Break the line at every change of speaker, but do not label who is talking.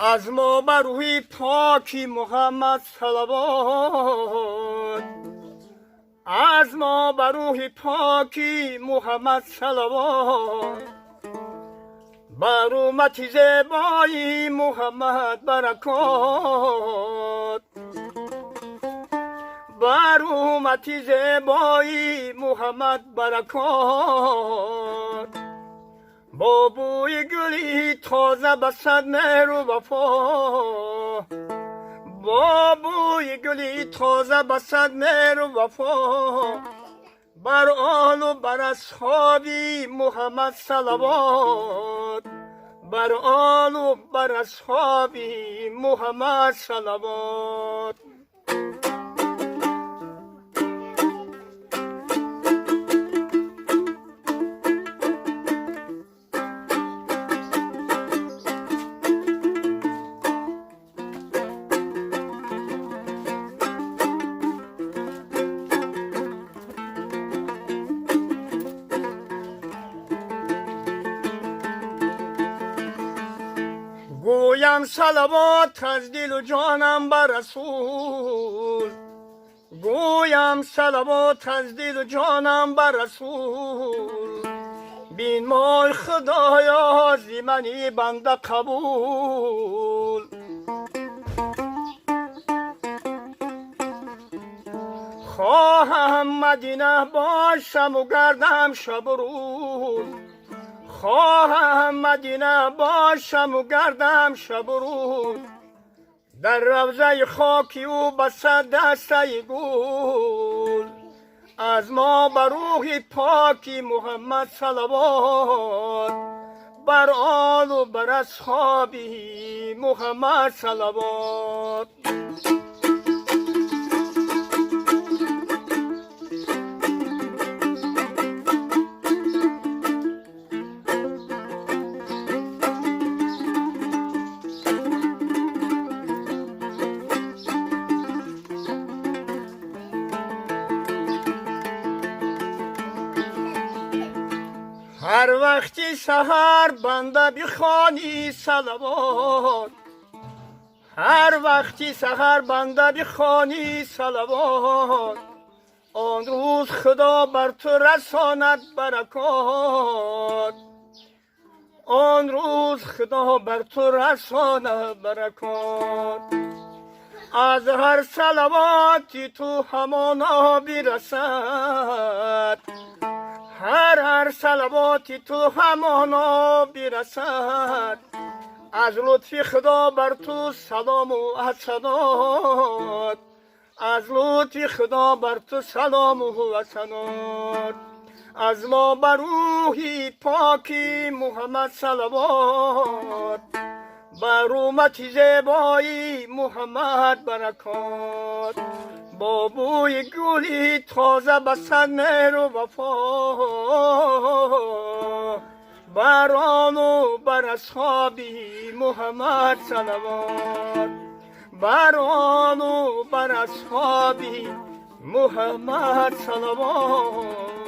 از ما بر روی پاکی محمد صلوات، از ما بر روح پاکی محمد صلوات، بر امت زیبای محمد برکات، بر امت زیبای محمد برکات، با بوی گلی تازه به صد مهر و وفا، با بوی گلی تازه به صد مهر و وفا، بر آل و بر اصحابی محمد صلوات، بر آل و بر اصحابی محمد صلوات. گویم صلوات از دل و جانم بر رسول، گویم صلوات از دل و جانم بر رسول، بین مای خدایا زی منی بنده قبول. خواهم مدینه باشم و گردم شب و روز، خواهم مدینه باشم و گردم شب و روز، در روضه خاکی و بسد دسته گل، از ما بر روح پاکی محمد صلوات، بر آل و بر اصحابی محمد صلوات. هر وقتی سحر بنده بخوانی صلوات، هر وقتی سحر بنده بخوانی صلوات، آن روز خدا بر تو رساند برکات، آن روز خدا بر تو رساند برکات. از هر صلواتی تو همانا برسد، هر صلواتی تو همانا برسد، از لطف خدا بر تو سلام و حسنات، از لطف خدا بر تو سلام و حسنات. از ما بر روحی پاکی محمد صلوات، بر امت زیبایی محمد برکات، با بوی گلی تازه به صد مهر و وفا، بر آن و بر اصحابی محمد صلوات، بر آن و بر اصحابی محمد صلوات.